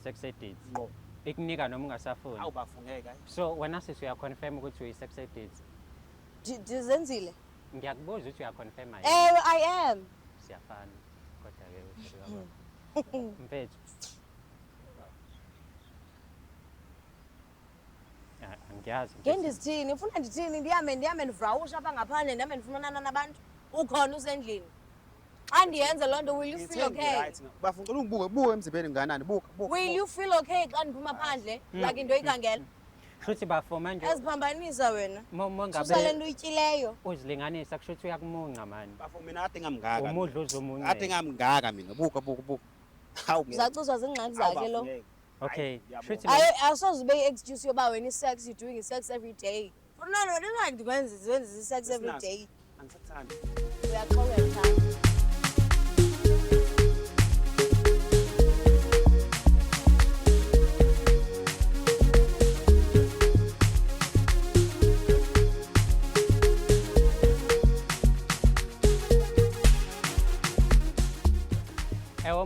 uyi-sex addict Ngo. ikunika noma ungasafuni Awubafungeka. so wena sisi uyaconfirm ukuthi uyi-sex addict Ndizenzile. ngiyakubuza ukuthi uyaconfirma Ewe, I am. siyafana kodwa-ke mfethu angiyazi Ngendizithini, ufuna ndithini? Ndihambe ndivrawusha apha ngaphandle, ndihambe ndifunana nabantu. Ukhona usendlini. Xa ndiyenze loo nto, will you feel okay? Bafuna ubuke emzimbeni nganani, buka. Will you feel okay xa ndiphuma phandle? Like into ikangela. kushuthi bafo manje Eziphambanisa wena. mongabe Susale nto uyityileyo. uzilinganisa kushuthi uyakumunca mani Bafuna mina kade ngamngaka. umudla uzumunca Kade ngamngaka mina, buka. Hawu mina. Uzacuzwa ziingxaki zakhe lo. okay shuthi Asoze ube i-excuse yoba wena i-sex, you're doing sex every day. No, ndikwenza i-sex every day. Angisathandi. Uyaxoka uyathanda.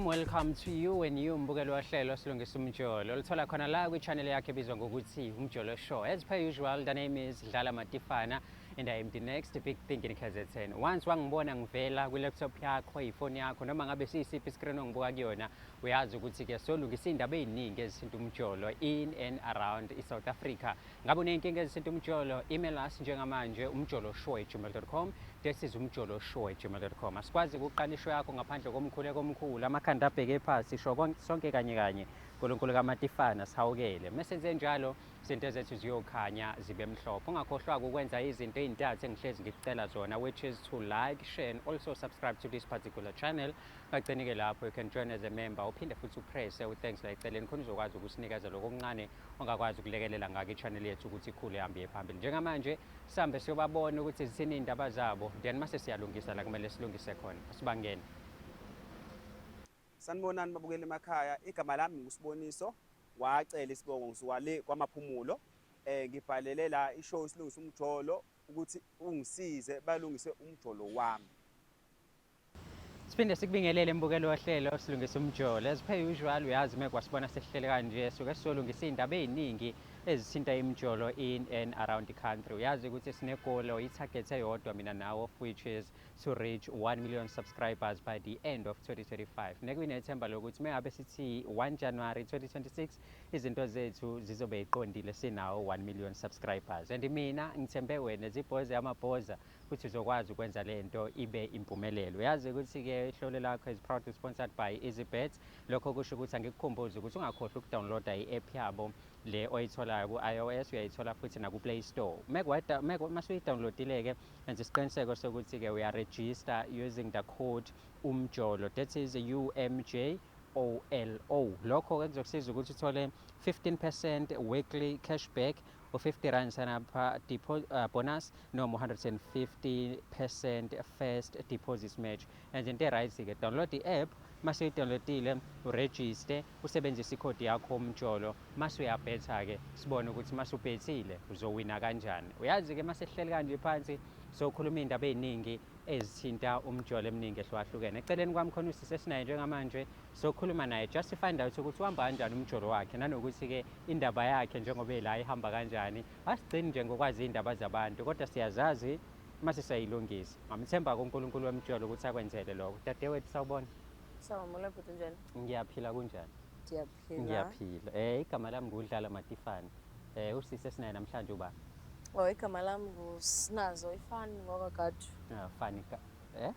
welcome to you and you mbukelo wahlelo silungisa umjolo lithola khona la kwi-channel yakhe ebizwa ngokuthi Umjolo Show. As per usual, the name is Dlala Matifana and I am the next big thing in KZN. Once wangibona ngivela kwi-laptop yakho, ifoni yakho noma ngabe siyisiphi screen ongibuka kuyona, uyazi ukuthi-ke solungisa iy'ndaba ey'ningi ezithinta umjolo in and around i-South Africa. Ngabe uney'nkinga ezithinta umjolo, email us njengamanje umjoloshow@gmail.com. This is umjoloshow@gmail.com. Asikwazi ukuqala isho yakho ngaphandle komkhulu amakhanda abheke phansi sho sonke kanye uNkulunkulu kaMatifana sihawukele. Mesenze njalo izinto zethu ziyokhanya zibe mhlophe. Ungakhohlwa ukwenza izinto ezintathu engihlezi ngikucela zona, which is to like, share and also subscribe to this particular channel. Bagcinike lapho you can join as a member uphinde futhi upress thanks la eceleni khona uzokwazi ukusinikeza lokho okuncane ongakwazi ukulekelela ngaka i-channel yethu ukuthi ikhule ihambe phambili. Njengamanje sihambe siyobabona ukuthi zithini indaba zabo, then mase siyalungisa la kumele silungise khona. Asibangene. Sanibonani babukeli emakhaya, igama lami ngusiboniso wacela isibongo ngisuka le kwamaphumulo. Ngibhalele la ishow isilungisa umjolo ukuthi ungisize balungise umjolo wami. Siphinde sikubingelele mbukelo wahlelo silungisa umjolo. As per usual uyazi mekwasibona sehlele kanje suke solungisa indaba eziningi ezithinta imjolo in and around the country. Uyazi ukuthi sinegolo i-target eyodwa mina nawe, of which is to reach 1 million subscribers by the end of 2025. Nekunethemba lokuthi mengabe sithi 1 January 2026 izinto zethu zizobe iqondile sinawo 1 million subscribers. And mina ngithembe wena zibhoze amabhoza ukuthi uzokwazi ukwenza lento ibe impumelelo. Uyazi ukuthi ke ihlelo lakho is proudly sponsored by EasyBet. Lokho kusho ukuthi angikukhumbuze ukuthi ungakhohlwa ukudownloada i-app yabo le oyithola ku-iOS, uyayithola futhi na ku-Play Store. Masuyidownloadile ke enza isiqiniseko sokuthi ke uyaregister using the code umjolo, that is UMJOLO. Lokho ke kuzokusiza ukuthi uthole 15% weekly cashback or 50 rand sanapha bonus noma 150% first deposit match. And into right ke download the app, mase uyidownloadile uregister usebenzisa ikhodi yakho umjolo, mase uyabhetha ke sibone ukuthi mase ubhethile uzowina kanjani. Uyazi ke mase hleli kanje phansi sokhuluma indaba eziningi ezithinta umjolo eminingi ehlukahlukene. Eceleni kwami khona usisesinayo njengamanje sokhuluma naye just to find out ukuthi uhamba kanjani umjolo wakhe nanokuthi ke indaba yakhe njengoba ela ihamba kanjani. Asigcini nje ngokwazi indaba zabantu kodwa siyazazi mase sayilungisa. Ngamthemba kuNkulunkulu wemjolo ukuthi akwenzele lokho. Dadewethu sawubona. Sawubona futhi njani? Ngiyaphila kunjani? Ndiyaphila. Igama lami nguDlala Matifana. Usise sinaye namhlanje uba. Igama lami nguSinazo ifani ngokagadu. Fani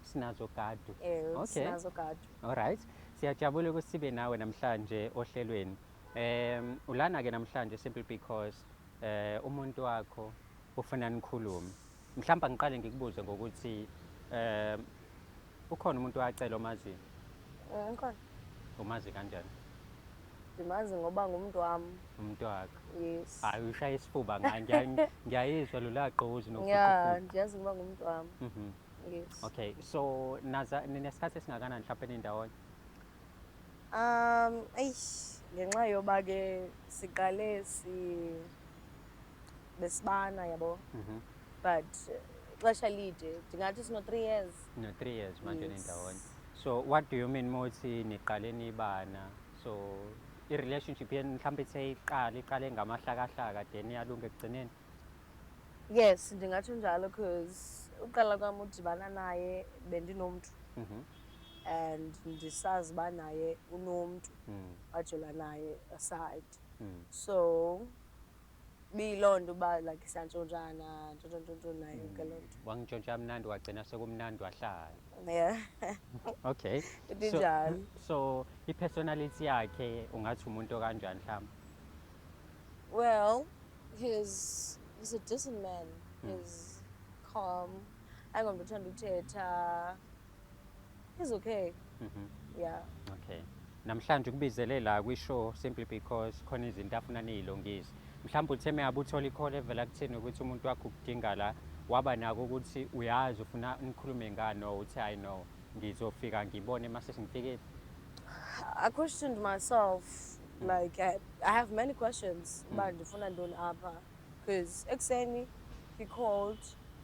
Sinazo Gadu. Okay. Sinazo Gadu. Alright. Siyajabula ukuthi sibe nawe namhlanje ohlelweni. Ulana ke namhlanje simply because umuntu wakho ufuna nikhulume. Mhlawumbe ngiqale ngikubuze ngokuthi ukhona umuntu wacela omazi? Ukhona. Umazi kanjani? Ndimazi ngoba ngumuntu wami. Umuntu wakho? Yes. Hayi ushaya isifuba ngiyayizwa lulaqozi nokuthi. Yeah, ndiyazi ngoba ngumuntu wami. Yes. Okay, so ninesikhathi esingakanani mhlawumbe nindawonye? Ngenxa yoba ke siqale besibana yabo. But ixesha lide ndingathi sino 3 years. No 3 years manje nindawonye. So what do you mean mothi niqale nibana? So i-relationship yenu mhlawumbe ithe iqale ngamahlakahlaka then iyalunga ekugcineni? Yes, ndingatsho njalo because uqala kwam udibana naye bendinomntu Mhm. and ndisazi uba naye unomntu Mm. wajola naye aside. Mm. So biyiloo nto uba like siyantshontshana ntshontsho naye yonke loo nto. Wangitshontsha mnandi wagcina sekumnandi wahlala. Yeah. Okay. Injalo. So i-personality yakhe ungathi umuntu okanjani mhlawumbe? Well, he's a decent man. He's calm. Ayingomntu othanda uthetha. He's okay. Mhm. Yeah. Okay. Namhlanje ukubizele la kwi-show simply because khona izinto afuna niyilungise. Mhlawumbe uthe meyabe uthola i-call evela kuthini ukuthi umuntu wakho ukudinga la waba nako ukuthi uyazi ufuna nikhulume ngani or uthi I know ngizofika ngibone mase sengifikile. I questioned myself. Like I have many questions about ndifuna ntoni apha because ekuseni he called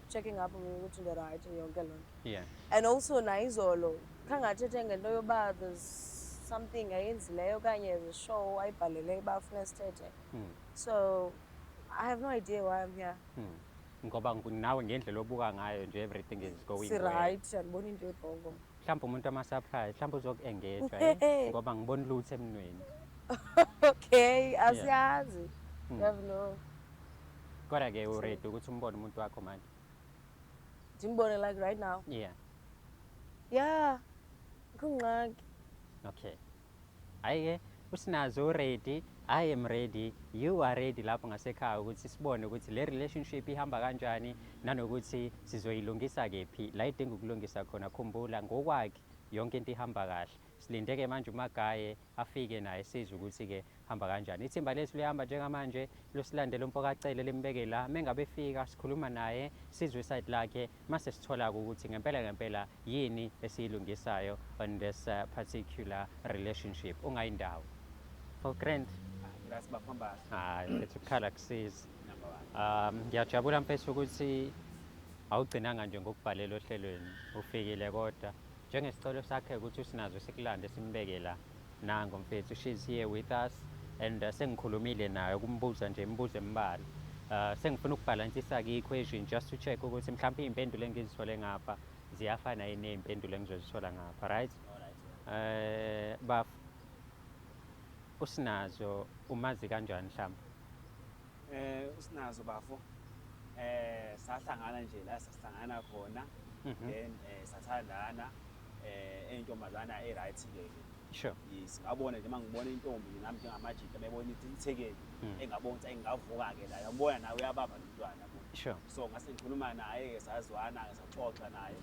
checking up on me ukuthi ndi-right yonke loo nto. Yeah. And also nayizolo khangathethe ngento yoba there's something ayenzileyo okanye there's a show ayibhaleleyo uba afuna sithethe. So I have no idea why I'm here. Ngoba nawe ngendlela obuka ngayo nje everything is going well. Si-right andiboni into ebhongo. Mhlawumbe umuntu ama-surprise mhlawumbe uzoku-engagea ngoba ngibona lutho emnweni. Okay, asiyazi. You have no. Kodwa-ke uready ukuthi umbone umuntu wakho manje? Ndimbone like right now. Yeah. Yeah. Kungxaki. Okay. Hhayi-ke uSinazo ready, I am ready, you are ready lapho ngasekhaya ukuthi sibone ukuthi le relationship ihamba kanjani nanokuthi sizoyilungisa kephi la idinga ukulungisa khona. Khumbula ngokwakhe yonke into ihamba kahle. Silindeke manje uMagaye afike naye sizwe ukuthi-ke hamba kanjani. Ithimba lethu liyahamba njengamanje losilandela uMpokacele limbeke la mengabe efika sikhuluma naye sizwe iside lakhe mase sithola-ke ukuthi ngempela yini esiyilungisayo on this particular relationship. Ungayindawo. For Grant. Ngasi bafambasi. Hayi lethu kukhala kusiza. Number 1. Ngiyajabula mfethu ukuthi awugcinanga nje ngokubhalela ohlelweni ufikile kodwa njengesicelo sakhe ukuthi uSinazo sikulande simbeke la nango mfethu she's here with us and sengikhulumile naye kumbuza nje imibuzo emibala. Sengifuna ukubhalansisa i-equation just to check ukuthi mhlawumbe iy'mpendulo engizithole ngapha ziyafana yini ney'mpendulo engizozithola ngapha, right? Baf uSinazo umazi kanjani mhlawumbe? Usinazo bafo. Sahlangana nje la sahlangana khona. Then sathandana entombazana e-right ke. Sure. Singabona nje mangibona intombi nami njengamajita bebona ithekeli engabona ukuthi engavuka ke la yabona nawe uyabamba nomntwana. Sure. So ngase ngikhuluma naye ke sazwana ke saxoxa naye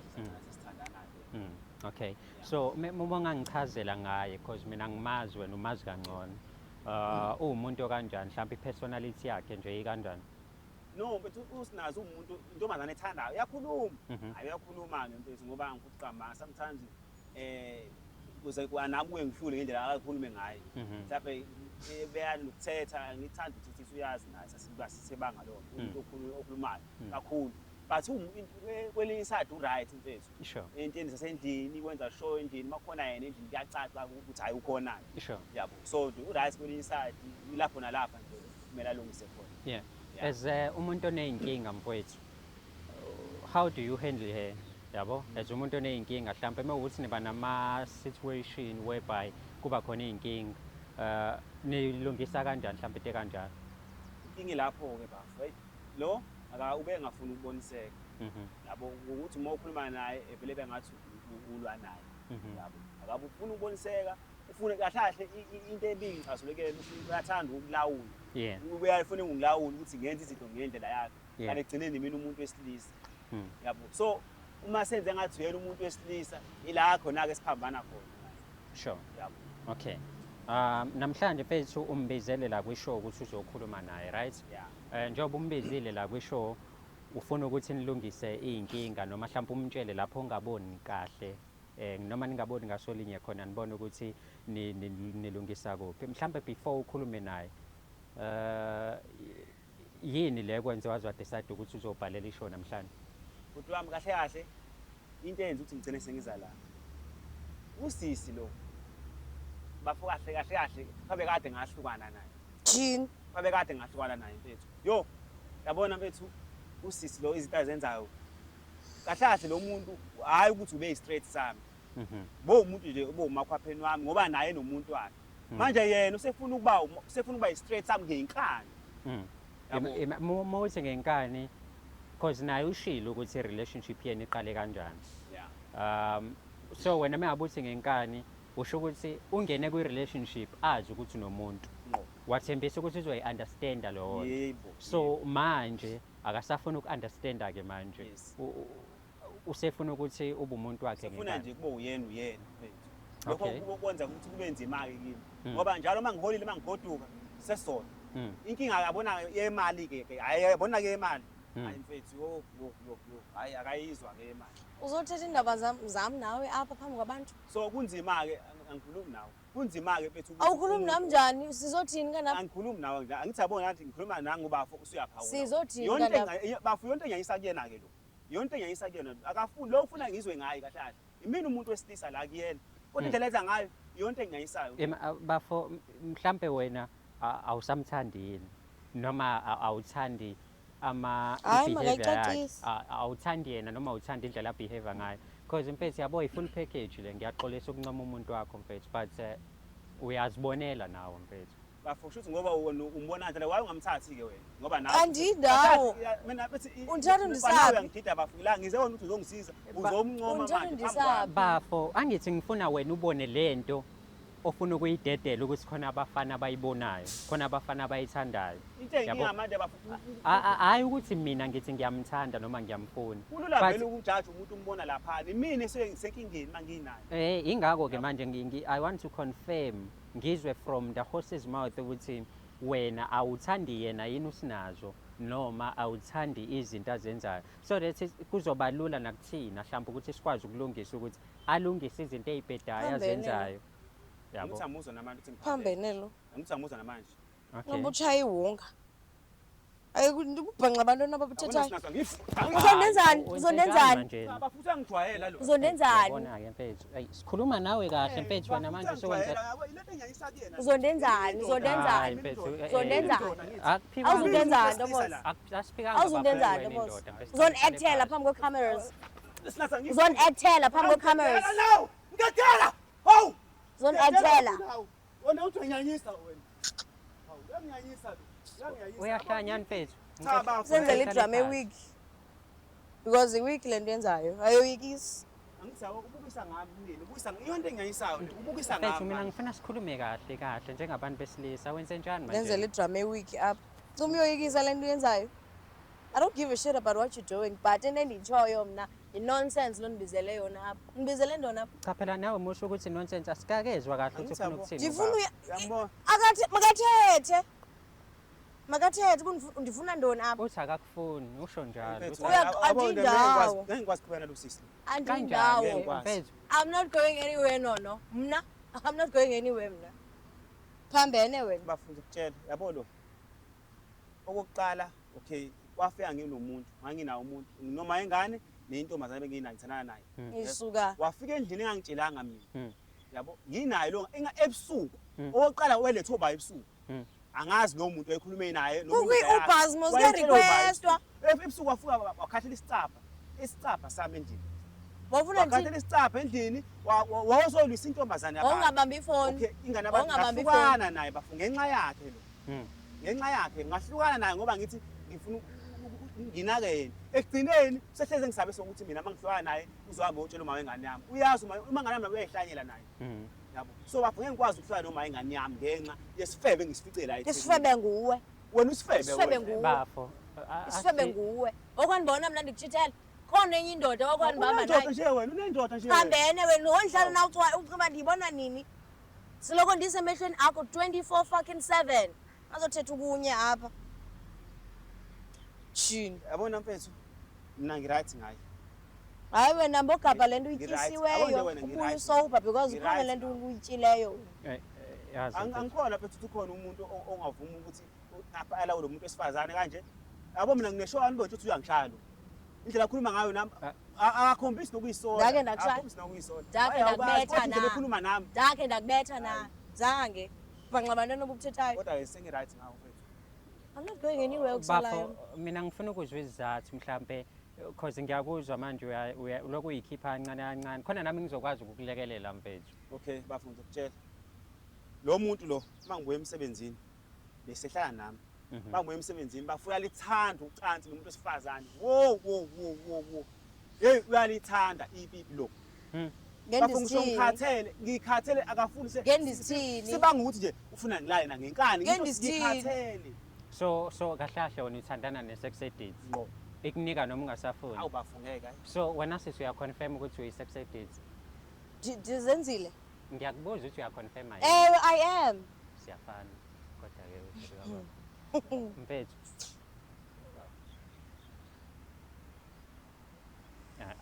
sasithandana ke. Okay. So uma ngangichazela ngaye because mina ngimazi wena umazi kangcono. Uwumuntu kanjani mhlawumbe i-personality yakhe nje ikanjani? No, but uSinazo umuntu intombazana ethandayo uyakhuluma. Ayakhuluma ngempela ngoba ngikuqamba sometimes kuze kwanami kuye ngihlule ngendlela akakhulume ngayo. Mhlawumbe beyani ukuthetha ngithanda ukuthi uyazi naye sasibanga lo umuntu okhulumayo kakhulu. But kwelinye side u-right mfethu. Sure. Entweni zasendlini kwenza show endlini makhona yena endlini kuyacaca ukuthi hayi ukhona. Sure. Yabo. So u-right kwelinye side lapho nalapha nje kumele alungise khona. Yeah. As umuntu oneyinkinga mfowethu, how do you handle her? Yabo, as umuntu oneyinkinga mhlawumbe mewukuthi niba nama situation whereby kuba khona iy'nkinga nilungisa kanjani mhlawumbe into kanjani? Inkinga lapho ke bafo. Lo ube ngafuni ukuboniseka. Yabo ukuthi uma ukhuluma naye evele bengathi ulwa naye. Yabo. Akabe ufuna ukuboniseka, ufuna kahle into ebingi ngixazulekele uyathanda ukulawula. Yeah. Uyafuna ngilawula ukuthi ngenze izinto ngendlela yakhe. Kanti egcineni mina umuntu wesilisa. Yabo. So uma senze ngathi uyena umuntu wesilisa ila khona ke siphambana khona. Sure. Yabo. Okay. Namhlanje mfethu umbizele la kwi-show ukuthi uzokhuluma naye, right? Yeah. Njengoba umbizile la kwi-show ufuna ukuthi nilungise iy'nkinga noma mhlawumbe umtshele lapho ungaboni kahle noma ningaboni ngaso linye khona nibone ukuthi nilungisa kuphi. Mhlawumbe before ukhulume naye yini le kwenze wazi decide ukuthi uzobhalela ishow namhlanje? Ukuthi wami kahle into eyenza ukuthi ngigcine sengiza la. Usisi lo. bafo kahle kahle kahle babe kade ngahlukana naye. Jini. Babe kade ngahlukana naye mfethu. Yo, yabona mfethu usisi lo izinto azenzayo. Kahle kahle lo muntu hayi ukuthi ube straight sami. Bo umuntu nje ube umakhwapheni wami ngoba naye nomuntu wakhe. Manje yena usefuna ukuba straight sami ngenkani. Mawuthi ngenkani because naye ushilo ukuthi i-relationship yena iqale kanjani. Yeah. So wena mengabuthi ngenkani usho ukuthi ungene kwi-relationship azi ukuthi nomuntu wathembisa ukuthi uzoyi-understanda lo. Yebo. So manje akasafuna uku-understanda ke manje. Yes. Usefuna ukuthi ube umuntu wakhe Ufuna ngenkani. nje kube uyena mfethu. Okay. Lokho kwenza ukuthi kube nzima ke kimi. Ngoba njalo mangiholile mangigoduka sesona. Inkinga yabona yemali ke hayi yabona ke imali. Hayi mfethu yo. Hayi akayizwa ke imali. Uzothetha indaba zami nawe apha phambi kwabantu. So kunzima ke angikhulumi nawe. Kunzima ke mfethu. Awukhulumi nami njani? Sizothini kanapha? Angikhulumi nawe nje. Angithi yabona ngathi ngikhuluma nangu bafo usuyaphawula. Sizothini Yonke kanapha? bafo yonke engiyayisa kuyena ke lo. Yonke engiyayisa kuyena. Akafuni lo ufuna ngizwe ngayi kahle kahle. Imini umuntu wesilisa la kuyena. Kodwa indlela enza ngayo yonke engiyayisayo. Bafo mhlambe wena awusamthandi yini noma awuthandi Makayicacise. awuthandi yena noma awuthandi indlela abehave ngayo because mfethu yabo i-full package le ngiyaxolisa ukuncoma umuntu wakho mfethu but uyazibonela nawe mfethu. Bafo shuthi ngoba umbona nje waye ungamthathi ke wena ngoba nawe Andindawo. mina bethi Unjalo ndisabi. Uyangigida bafo la ngize wona ukuthi uzongisiza uzomncoma Unjalo manje ndisabi. Bafo angithi ngifuna wena ubone lento ofuna ukuyidedela ukuthi khona abafana abayibonayo khona abafana abayithandayo. into engingamanje bafo hayi ukuthi mina ngithi ngiyamthanda noma ngiyamfuna. kulula vele ukujaji umuntu umbona lapha mina senkingeni manginayo. Ingakho ke manje I want to confirm ngizwe from the horse's mouth ukuthi wena awuthandi yena yini usinazo noma awuthandi izinto azenzayo so that kuzoba lula nakuthina mhlawumbe ukuthi sikwazi ukulungisa ukuthi alungise izinto ezibhedayo azenzayo. Yabo. Ngithamuzwa namanje ukuthi Phambene lo. ngithamuzwa namanje. Okay. Nobuchaya iwonga. Ayikubhanqa abantwana ababuthethayo. Uzondenzani? Uzondenzani? Abafuthi angijwayela lo. Uzondenzani? Yabona ke mfethu. Sikhuluma nawe kahle mfethu wena manje sokwenza. Ilento engiyayisa kuyena. Uzondenzani? Uzondenzani? Uzondenzani? Awuzundenzani Ntomozi? Asiphikanga Awuzundenzani Ntomozi? Uzon-actela phambi kwe-cameras. Sinasa ngifu. Uzon-actela phambi kwe-cameras. No! Ngiyatela! Hawu! Uzon-actela. Wena uthi unyanyisa wena. Hawu, uyangiyanyisa lo. Uyahlanya mfethu. Cha bafo. Senzele idrama ewiki. Because iwiki lento yenzayo ayoyikisi. Angisawo ubukisa ngami nini? Ubukisa iyonto engiyayisayo nje ubukisa Mfethu ngami. mina ngifuna sikhulume kahle njengabantu besilisa wenze njani manje? Lenzele idrama ewiki apha. Uyoyikisa lento yenzayo. I don't give a shit about what you're doing, but enenditshoyo mna i-nonsense lo ndibizele yona apha. Ndibizele ndona apha. Cha phela nawe musho ukuthi nonsense asikakezwa kahle ukuthi ufuna ukuthini. Ndifuna Uyambona? makathethe. Makathethe ndifuna ndoni apha. Uthi akakufuni usho njalo. Andindawo. Ngengikwazi kuphela lo sisi. Andindawo. Mfethu. I'm not going anywhere no. Mna I'm not going anywhere mna. Phambene wena. Bafundi kutshela yabo lo. Okokuqala okay wafika nginomuntu nganginawo umuntu noma engane nentombazane bengiyinangisana naye. Isuka. Wafika endlini engangitshelanga mina. Yabo nginayo lo ebusuku. Okokuqala welethoba ebusuku. Angazi lo muntu oyikhulume naye Ubuzz mos requestwa. Ebusuku wafika wakhathela isicapha sami endlini. Wafuna Wakhathela isicapha endlini wawuzolwisa intombazane yakhe. Ongabambi ifoni. Okay ingane abahlukana naye bafu ngenxa yakhe lo. Ngenxa yakhe ngahlukana naye ngoba ngithi ngifuna nginake yena. Ekugcineni sehleze ngisabe sokuthi mina mangihlukana naye uzohamba utshela uma wengane yami. Uyazi uma ngane yami uyayihlanyela naye. Yabo. So bafu ngeke ngikwazi ukuhlala noma ingane yami ngenxa yesifebe ngisifice la ethi. Isifebe nguwe. Wena usifebe Isifebe nguwe. Bafo. Isifebe nguwe. Okwanibona mina ndikuchithela. Khona enye indoda okwanibamba naye. Unendoda nje wena, unendoda nje. Phambene wena ngondlala na ucima ndibona nini? Siloko ndisemehlweni akho 24/7. Azothetha ukunye apha. Chini. Yabona mfethu. Mina ngiright ngaye. Hayi wena mbogabha lento uyityisiweyo. Uphula usoba because khona lento uyityileyo. Yazi. Angikhona mfethu ukhona umuntu ongavuma ukuthi apha ala lo muntu wesifazane kanje. Yabo mina ngineshwani bonke ukuthi uyangishaya lo. Indlela akhuluma ngayo nami akakhombisi nokuyisola. Ndake ndakushaya. Akakhombisi nokuyisola. Ndake ndakubetha Indlela ekhuluma nami. Ndake ndakubetha na. zange bhanxa bantwana obukuthethayo. Kodwa ke sengi-right ngawo mfethu. I'm not going anywhere ukusalayo. Bafo mina ngifuna ukuzwa isizathu mhlambe because ngiyakuzwa manje lokhu uyikhipha kancane kancane khona nami ngizokwazi ukukulekelela mfethu. Okay, bafo ngizokutshela. Lo muntu lo mangibuye emsebenzini besehlala nami. Mangibuye emsebenzini bafuna lithanda ucansi nomuntu wesifazane. Wo. Hey uyalithanda ipipi lo. Ngendisithini? Ngikhathele akafuni Ngendisithini? Sibanga ukuthi nje ufuna ngilale na ngenkani Ngendisithini? ngikhathele. So kahle kahle wena uthandana ne-sex edit. Ngqo. Ikunika noma ungasafuni. Awubafungeka. So wena sisi uyaconfirm ukuthi uyi-sex edit. Ndizenzile? Ngiyakubuza ukuthi uyaconfirm yini? Ewe, I am. Siyafana kodwa ke mfethu.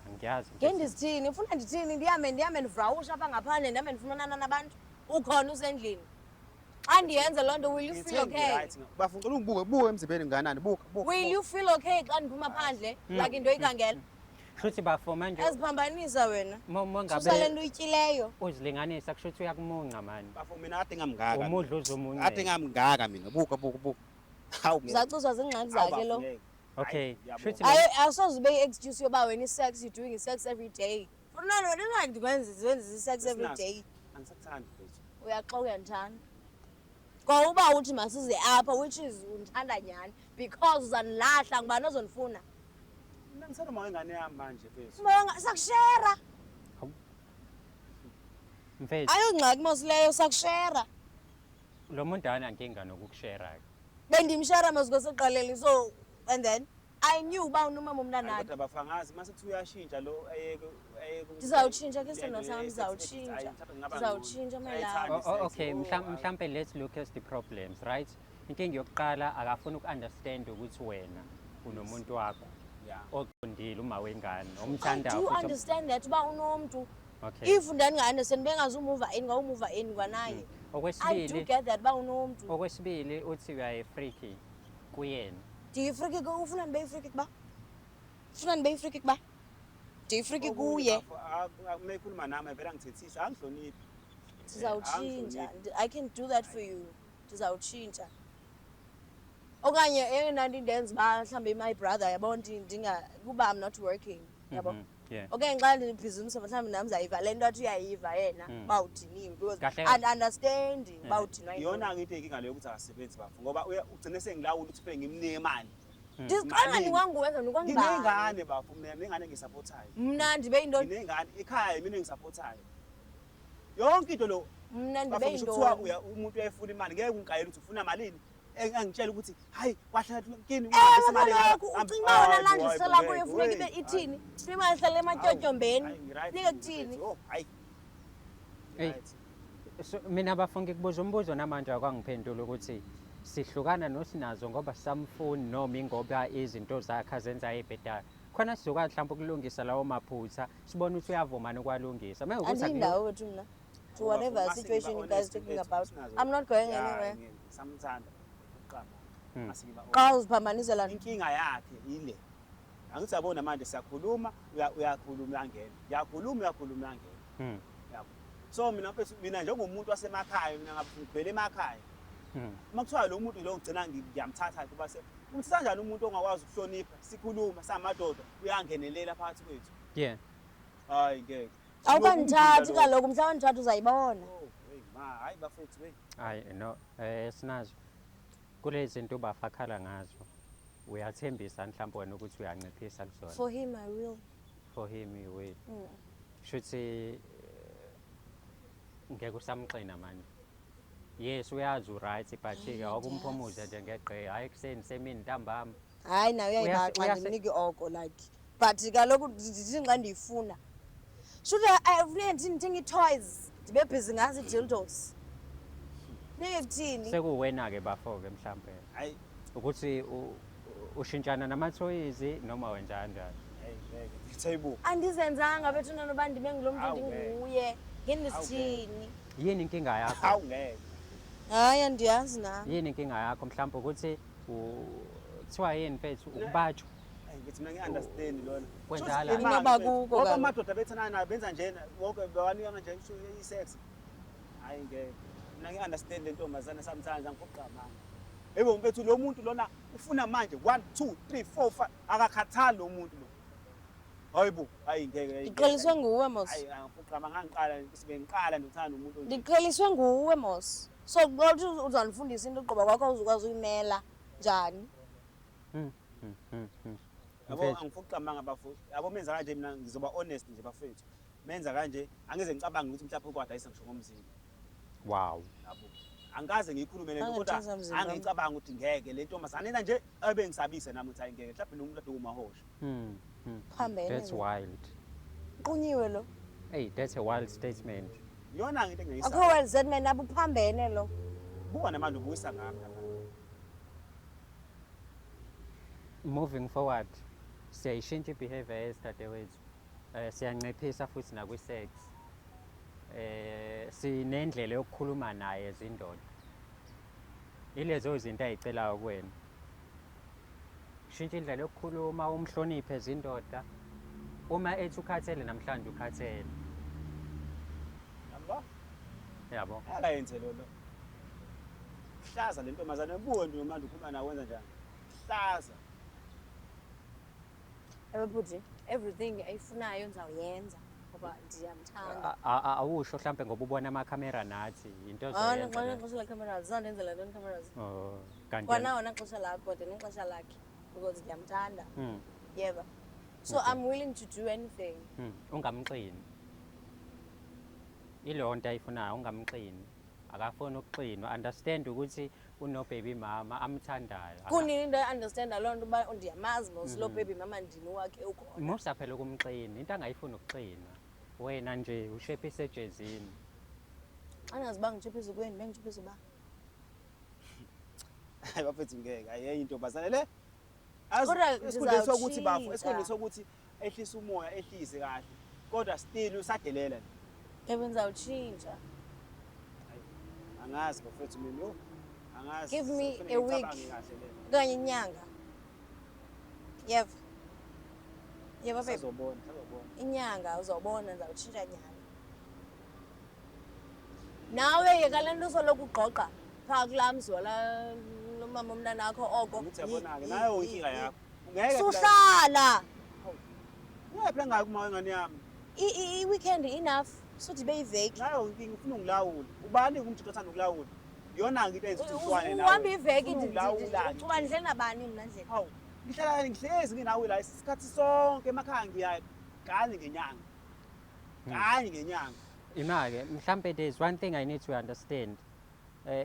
Angiyazi. Ngendisithini? Ufuna ndithini? Ndihambe ndivrawusha apha ngaphandle ndihambe ndifunana nabantu? Ukhona usendlini? Xa ndiyenze loo nto, will you feel okay? Bafungela buke emzimbeni nganani buka. Will you feel okay xa ndiphuma phandle like into oyikhangela? Shuthi bafo manje Eziphambanisa wena. Susa le mongabe nto uyityileyo. uzilinganisa kushuthi uyakumunca mani. Bafo mina kade ngamngaka. Umudla uzomunca. Kade ngamngaka mina buka. Hawu ngeke. Uzacuzwa ziingxaki zakhe lo. Okay, shuthi Awusoze ube yi-excuse yoba wena i-sex, you're doing sex every day. No, ndikwenza i-sex every day. Angisakuthandi mfethu. Uyaxoka uyandithanda. Kwa uba uthi masize apha, which is undithanda nyhani, because uzandilahla ngubani ozondifuna. Mina ngisanoma wengane yami manje mfethu. Sakushera. mfethu Ayongxaki mosileyo, sakushera. lo muntu anankinga nokukushare. Bendimshera masikoseqaleni, so and then I knew uba unomama umntanakhe. Kodwa bafangazi mase kuthi uyashintsha lo ayeke Ndizawutshintsha ke sithando sami, ndizawutshintsha my love. Okay, mhlambe let's look at the problems, right? Inkinga yokuqala akafuna uku-understand ukuthi wena unomuntu wakho oqondile uma wengane I omthandayo do futhi. understand that uba unomuntu. Okay. If ndandinga-understand bengazumuva in ngawumuva in ngwanaye. I do Okwesibili get that uba unomuntu. okwesibili uthi uyayi-freaky kuyena. Ndiyifriki ufuna ndibe yifriki kuba? Ufuna ndibe yifriki kuba? Ndiyifriki kuye. Uma ekhuluma nami vele angithethisa angihloniphi. Ndizawutshintsha. I can do that for you. Ndizawutshintsha. Okanye eyona nto indenza uba mhlawumbi my brother yabo kuba I'm not working. Yabo. Yeah. Okanye xa ndibhizinisi mhlawumbi nam ndizayiva le nto athi uyayiva yena uba udiniwe because Kahle. understanding uba udinwa Iyona-ke into eyinkinga leyo ukuthi akasebenzi bafo ngoba ugcine sengilawula ukuthi ufike ngimnike imali. ndiziqala ndikwanguwenza ndikwangibani Nginengane bafo mina nengane engisapothayo. mna ndibe yintoni Nginengane ekhaya mina engisapothayo. Yonke into lo mna ndibe bafo kuthiwa yintoni umuntu uyayifuna imali ngeke ungixayele ukuthi ufuna malini. Angitshela ukuthi hayi kwahlala kini ucinga uba wona landisela kuyo funeka ibe ithini imali ihlala ematyotyombeni funeke kuthini Hayi. Hey. So mina bafunga kubuza umbuzo namanje akwangiphendula ukuthi sihlukana nosinazo ngoba samfuni noma ingoba izinto zakhe azenza ebhedayo. Khona sizoka mhlawumbe ukulungisa lawo maphutha sibone ukuthi uyavuma nokwalungisa. Manje andindawo wethu mna to whatever situation you guys talking about I'm not going anywhere Samthanda. xa uziphambanisela Inkinga yakhe ile. Angithi yabona manje siyakhuluma uyakhuluma uyangena. Uyakhuluma uyangena. So mina njengomuntu wasemakhaya mina ngivele emakhaya. Uma kuthiwa lo muntu lo ugcina ngiyamthatha kuba umthatha kanjani umuntu ongakwazi ukuhlonipha sikhuluma samadoda uyangenelela phakathi kwethu. Yeah. Hayi ngeke. awukandithathi kaloku mhla wandithatha uzayibona Hey ma hayi bafethu we. Hayi no sinazo kulezi zinto bafakhala ngazo uyathembisa mhlawumbe wena ukuthi uyanciphisa kusona. for him I will For him you will. Shuthi ngeke usamxina manje. Yes uyazi right but ke awukumphumuza nje ngeqhe hayi kuseni semini ntambama. hayi nayo uyayibaxa ndinike oko like but kaloku ndithi xa ndiyifuna should I ndithenga ii-toys ndibe bhizi ngazo ii-dildos neke kuthini Sekuwena ke bafo ke mhlawumbe Hayi ukuthi ushintshana nama-toys noma wenza kanjani. hey ngeke. Ngithayibu. andizenzanga bethuna noba ndibe ngulo muntu ndinguye ngendisithini Yini inkinga yakho? Hawu ngeke. hayi andiyazi na Yini inkinga yakho mhlawumbe ukuthi kuthiwa yini mfethu ukubatshwa Ngithi mina ngi-understand lona. Kwenzala. Inoba kuko Wonke kaloku. amadoda bethana nayo benza njena wonke bawanika nje i-sex. Hayi ngeke. mina ngi-understand le ntombazane sometimes angiphoqa manje. Yebo mfethu lo muntu lona ufuna manje 1 2 3 4 5 akakhathali lo muntu lo. Hayibo, hayi ngeke. Ngiqeliswe nguwe mos. Hayi angiphoqa mangangiqala sibe ngiqala ndothanda umuntu onje. Ndiqeliswe nguwe mos. So ngokuthi uzanifundisa into qoba kwakho uzokwazi uyimela njani? Yabo angiphoqa manga bafowethu. Yabo menza kanje mina ngizoba honest nje bafowethu. Menza kanje angeze ngicabange ukuthi mhlawumbe kwadayisa ngisho ngomzimba. Wow. Yabo. Angikaze ngiyikhulume lento kodwa Angithiza mzimba. angicabanga ukuthi ngeke le ntombazane nje abe ngisabise nami ukuthi ayingeke mhlawumbe nomuntu ade kumahosha. Phambene. That's wild. Qunyiwe lo. Hey, that's a wild statement. Yona into Akho engiyisa. well said man abuphambene lo. Buka namanje ubuyisa ngami lapha. Moving forward, siyayishintsha behavior yesidadewethu. Siyanciphisa futhi nakwi-sex. Sinendlela yokukhuluma naye ezindoda. Ilezo zinto ayicelayo kuwena. Shintsha indlela yokukhuluma, umhloniphe ezindoda. Uma ethi ukhathele namhlanje ukhathele. Yabo? Yabo. Akayenze lo. Hlaza le ntombazane buwe nje manje ukhuluma nawe wenza njani? Hlaza. Ebhuti, everything ayifunayo ngizayenza ngoba ndiyamthanda. Awusho mhlambe ngoba ubona amakhamera nathi into Hayi ozoyenza. nixesha la cameras, zandenzela le cameras. Oh, kanti Kwanawo naxesha lakho kodwa nexesha lakhe because ndiyamthanda. Yeba. So Okay. I'm willing to do anything. ungamxini. Ilo nto ayifunayo ungamxini. Akafuni ukuxinwa. Understand ukuthi uno baby mama amthandayo. Kunini into understand loo nto uba ndiyamazi mos lo baby mama ndini wakhe ukhona. Musa phela ukumxini. Into angayifuni ukuxinwa. Wena nje ushephise ejezini. Angaziba ngichiphisa kweni bengichiphisa ba. Hayi bafethu ngeke ayenye intombazane le. Kodwa Esikhundleni sokuthi bafo, ngizawutshintsha. esikhundleni sokuthi ehlisa umoya, ehlise kahle. Kodwa still usadelela. Ebenzawutshintsha. Angazi bafethu mina yo. Angazi. Give me kufanele a week. ngicabange kahle le. Kanye inyanga. Yeva. Yeva baby. Sizobona. Inyanga uzobona ndizawutshintsha nyana. Nawe yeka le nto usoloku ugqogqa phaa kulaa mzi wala mama umntanakho oko. Ngithi yabona-ke nayo inkinga yakho. Ungeke Suhlala. phela ngayo kuma wengane yami. I-weekend enough. Suthi beyiveki. Nayo inkinga ufuna ungilawula. Ubani umthetho othanda ukulawula? Iyona-ke into eyenza ukuthi uhlwane nawe. Uhamba iveki Ungilawula-ke. ucuba ndihleli nabani mna ndlela. Hawu, ngihlala ngihlezi nginawe la isikhathi sonke emakhaya ngiyayo kanye ngenyanga. Kanye ngenyanga. Ima-ke mhlambe there's one thing I need to understand.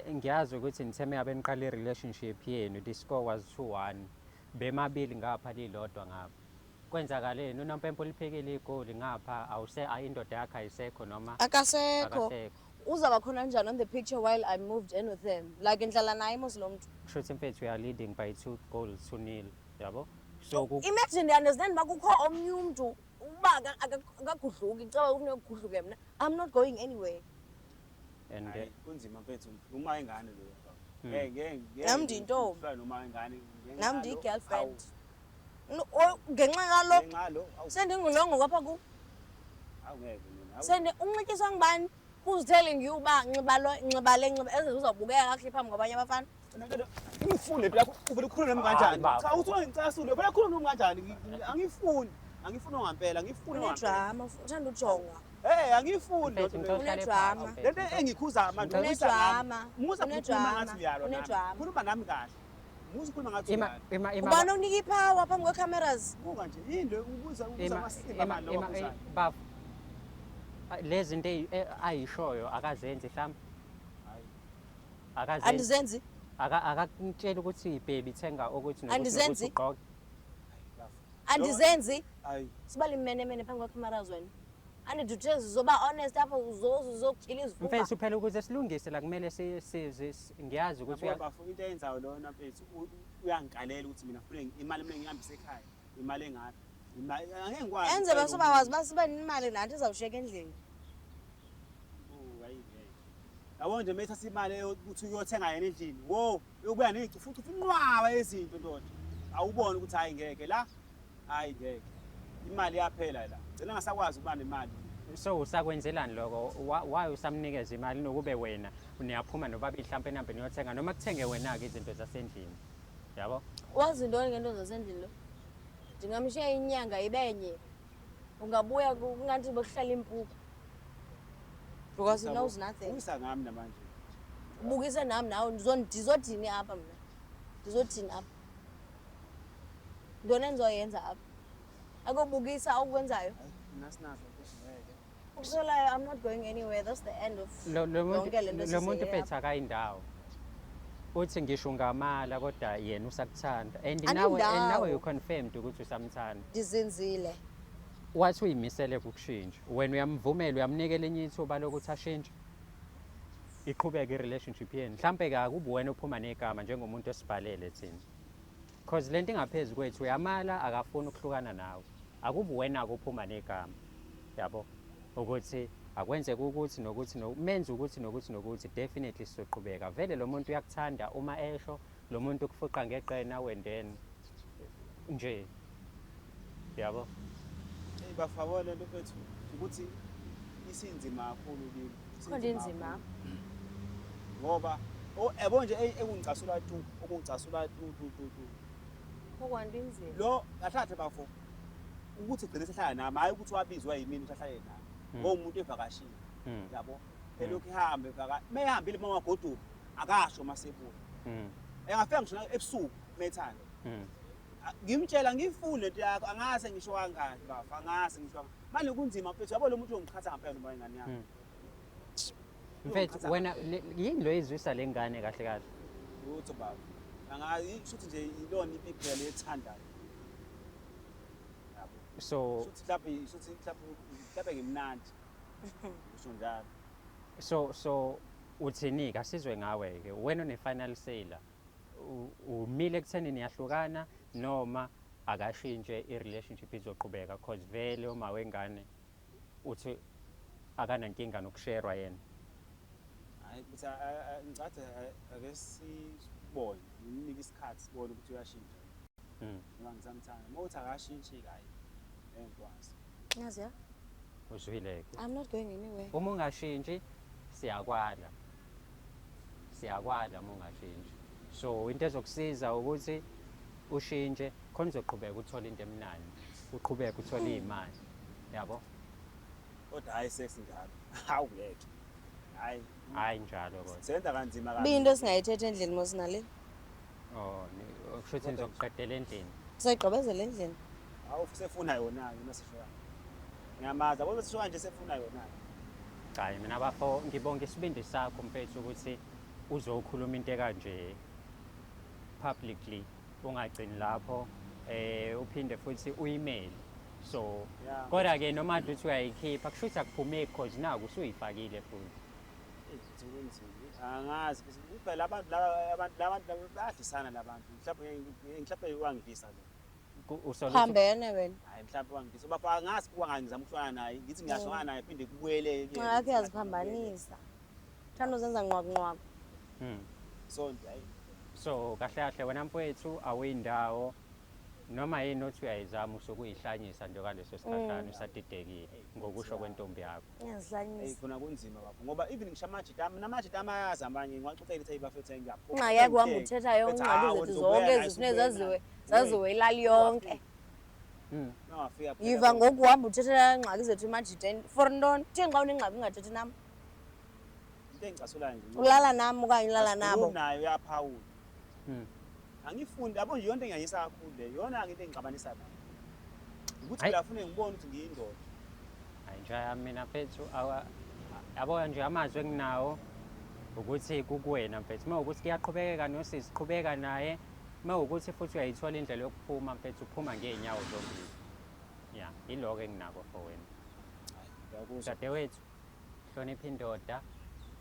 Ngiyazi ukuthi nitheme yabe niqale i-relationship yenu, the score was 2-1. Bemabili ngapha lilodwa ngapha. Kwenzakaleni unompempe uliphekile igoli ngapha indoda yakhe ayisekho noma Akasekho. akasekho. Uzaba khona njani on the picture while I moved in with him? Like ngihlala naye mos lo muntu. Kushuthi mfethu we are leading by 2-0, yabo? So Imagine ndiunderstand uba kukho omnye umntu uba akagudluki caba ufuna ukugudluke mna. I'm not going anywhere. and Hayi, kunzima mfethu uma ingane lo. Ngeke Nami ndiyintombi. Ufana noma ingane. Nami ndiyi-girlfriend. Ngenxa yalo Ngenxa lo. sendingulongo kwapha ku. Awungeke mina. Sende unxityiswa ngubani? Who's telling you uba nxiba eze uzawubukeka kakuhle phambi kwabanye abafana? Ngifune phela uvele ukhuluma nami kanjani? Hayi, Cha uthi ngicasule phela ukhuluma nami kanjani? Angifuni. Angifuni ngampela, ngifuni ngampela. Unedrama, uthanda ujonga. Hey, angifuni mfethu lento. ngicela Unedrama. Lento engikhuza manje Unedrama. Musa ukukhuluma ngathi uyalo. Unedrama. Khuluma nami kahle. Musa ukukhuluma ngathi uyalo. Ubani onika ipower phambi kwe-cameras? Buka nje yinto ubuza amasimba manje lokho. baf lezi zinto ayishoyo akazenzi mhlawumbe akazenzi Andizenzi. akakutshela ukuthi ibhebi thenga ukuthi Andizenzi. ugqoke. Andizenzi. Hayi. Sibali mene phambi kwe-cameras wena. Andiduthezi zoba honest apha uzokutyhila izifuba. Mfethu phela ukuze silungise la kumele ngiyazi ukuthi Yabo bafuna into eyenzayo lona mfethu uyangikalela ukuthi mina kufanele imali mina ngihambise ekhaya. Imali engaphi? Imali angeke ngikwazi. Enze basobawazi basiba nemali nathi izawushiyeka endlini. Yabo nje methasa imali ukuthi uyothenga yena endlini. Wo, uyobuya nezicu futhi unqwaba ezinto ndoda. Awubona ukuthi hayi ngeke la. Hayi ngeke. Imali yaphela la. Ngicela ngasakwazi ukuba nemali. So usakwenzelani lokho? Why usamnikeza imali nokube wena niyaphuma nobabili mhlawumpe enambe niyothenga noma kuthenge wena-ke izinto zasendlini, yabo? Wazi ntoni ngento zasendlini lo? Ndingamshiya inyanga ibenye. Ungabuya kungathi bekuhlala impuku. Because he knows nothing. Uyisa ngami namanje. Ubukise nami nawe ndizothini apha mna? Ndizothini apha? Ntoni endizoyenza apha? Akubukisa okwenzayo? Nasinazo ngeke. Ukusolayo, I'm not going anywhere. That's the end of yonke le nto Lo muntu sisiyele phethe akayindawo. Uthi ngisho ungamala kodwa yena usakuthanda. And Angindawo. nawe you confirmed ukuthi usamthanda. ndizinzile. Wathi uyimisele kukushintsha. Wena uyamvumela uyamnikela enye ithuba lokuthi ashintshe. Iqhubeke i-relationship yenu. Mhlampe ke akubi wena uphuma negama njengomuntu osibhalele thina. Because lento ingaphezulu kwethu uyamala akafuni ukuhlukana nawe. Akubi wena kuphuma negama. Yabo? Ukuthi akwenzeka ukuthi nokuthi menze ukuthi nokuthi definitely sizoqhubeka. Vele lo muntu uyakuthanda uma esho, lo muntu ukufuqa ngeqena wendeni nje. Yabo? Bafabo le nto mfethu ukuthi isinzima kakhulu kimi. Khona inzima. Ngoba yabo nje ekungicasula tu, okungicasula tu. Okwanto inzima. Lo ngathathe bafo ukuthi gcine sehlala nami hayi ukuthi wabizwa yimini usahlale nami. Ngomuntu evakashini. Yabo? Elokhu ihambe mehambile mama goduka akasho masebuya. Engafika ngisho ebusuku methanda. Ngimtshela ngifune into yakho angase ngisho kangani bafa angase ngisho manje kunzima mfethu yabo lo muntu ongichatha ngempela noma ingane yami. Mfethu wena yini lo izwisa lengane kahle kahle? Utho baba. Shuthi nje ilona iphela lethandayo. Yabo. So Shuthi mhlawumbe ngimnandi. Usho njalo. So uthini kasizwe ngawe ke wena une final say la umile ekutheni niyahlukana noma akashintshe i-relationship izoqhubeka because vele uma wengane uthi akanankinga nokusherwa yena. Hayi ukuthi ngicathe ake sibone nginike isikhathi sibone ukuthi uyashintsha. Ngoba ngisamthanda mawuthi akashintshi kayi engikwazi. Yazi ya? Uzwile ke. I'm not going anywhere. Uma ungashintshi siyakwala uma ungashintshi. So into ezokusiza ukuthi ushintshe khona uzoqhubeka uthola into emnandi uqhubeka uthola imali yabo Kodwa hayi sex njalo. Hawu yethu. hayi njalo kodwa Senza kanzima kabi. Binto esingayithetha endlini mosinale. kushuthi nizokuqedela endlini Sizoyigqibezela endlini. Awu sefuna yona ke masishoya. Ngiyamaza yabo besishoya nje sefuna yona. hayi mina bafo ngibonga isibindi sakho mfethu ukuthi uzokhuluma into kanje publicly ungagcini lapho uphinde futhi uyimeli so Yeah. kodwa ke noma uthi uyayikhipha kushuthi akuphumeki because naku usuyifakile futhi Angazi phela abantu bayadisana labantu. Mhlawumbe wangidisa lo. Hambene wena. Hayi mhlawumbe wangidisa. Bafo angazi kuba ngizama ukuhlala naye. Ngithi ngiyahlukana naye phinde kubuyele ke. Ngakho yaziphambanisa. Thanda uzenza nqwaqnqwaqo. So nje hayi. So kahle kahle wena mfowethu awuyindawo noma yini othi uyayizama usukuyihlanyisa nje kwaleso sihlahla usadidekile ngokusho kwentombi yakho. Ngiyazihlanyisa. Khona kunzima bafo ngoba even ngisho namajita ayazi amanye ngiwaxoxela ithi ayibafethu ngiyapho. Ingxaki yakho uhamba uthetha yonke ingxaki zethu zonke ezifuneka zaziwe ilali yonke. Nawafika phela. Yiva ngoku uhamba uthetha ingxaki zethu emajiteni. For ntoni? Thini xa unengxaki ungathethi nam? Into engicasulayo nje. Ulala nam okanye ulala nabo? Nayo uyaphawula. Angifundi yabo nje yonke engiyayisa kakhulu le yona into engixabanisa nayo. Ukuthi phela ufune ngibone ukuthi ngiyindoda. Hayi nje mina mfethu yabo nje amazwi enginawo ukuthi kukuwena mfethu mawukuthi kuyaqhubekeka nosisi qhubeka naye mawukuthi futhi uyayithola indlela yokuphuma mfethu uphuma ngeenyawo zombili ya iloko enginako for wena Ngiyakuzwa. dadewethu hlonipha indoda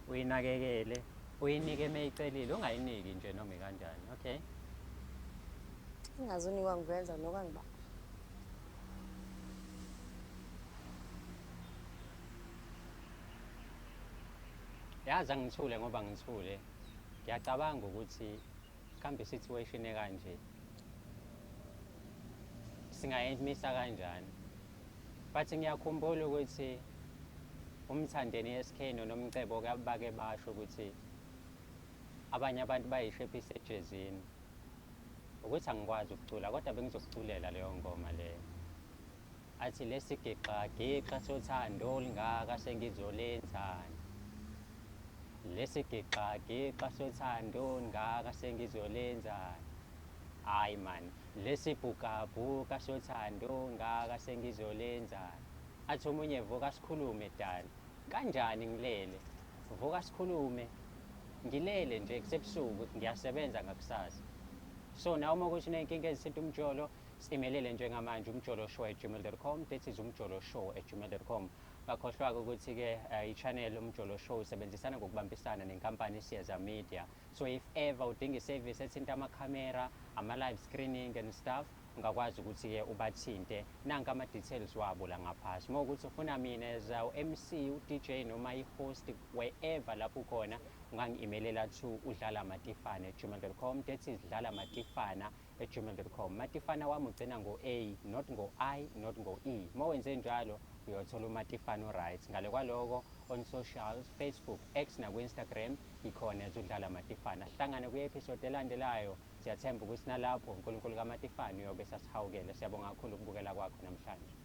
uyinakekele uyinike meyicelile ungayiniki nje noma kanjani okay Ingazunikwa ngikwenza nokangiba. yazi angithule ngoba ngithule ngiyacabanga ukuthi kambe i-situation ekanje singayimisa kanjani but ngiyakhumbula ukuthi uMthandeni SK noNomcebo bake basho ukuthi abanye abantu bayishephi ejezini ukuthi angikwazi ukucula kodwa bengizokuculela leyo ngoma leyo. Athi lesigiqa giqa sothando olungaka sengizolenzani, lesigiqa giqa sothando olungaka sengizolenzani, hayi man, lesibhukabhuka sothando olungaka sengizolenzani. Athi omunye vuka sikhulume Dali, kanjani ngilele, vuka sikhulume, ngilele nje kusebusuku ngiyasebenza ngakusasa. So nawe uma ukuthi uney'nkinga ezithinta umjolo, simelele njengamanje umjoloshow@gmail.com, that is umjoloshow@gmail.com. Ngakhohlwa-ke ukuthi-ke i-channel umjolo show isebenzisana ngokubambisana nenkampani iSiyeza Media. So if ever udinga isevisi ethinta amakhamera, ama-live screening and stuff, ungakwazi ukuthi-ke ubathinte, nanka ama-details wabo la ngaphasi. Uma ukuthi ufuna mina as u-MC, u-DJ noma i-host wherever lapho ukhona, ungangi-emailela to udlalamatifana@gmail.com, that is dlalamatifana@gmail.com. Matifana wami ugcina ngo-A, not ngo-I, not ngo-E. Uma wenze njalo uyothola umatifana o-right. Ngale kwaloko on socials, Facebook, X naku-Instagram ikhona as uDlalamatifana. Sihlangane kwi-episode elandelayo. Siyathemba ukuthi nalapho uNkulunkulu kaMatifana uyobe sasihawukele. Siyabonga kakhulu ukubukela kwakho namhlanje.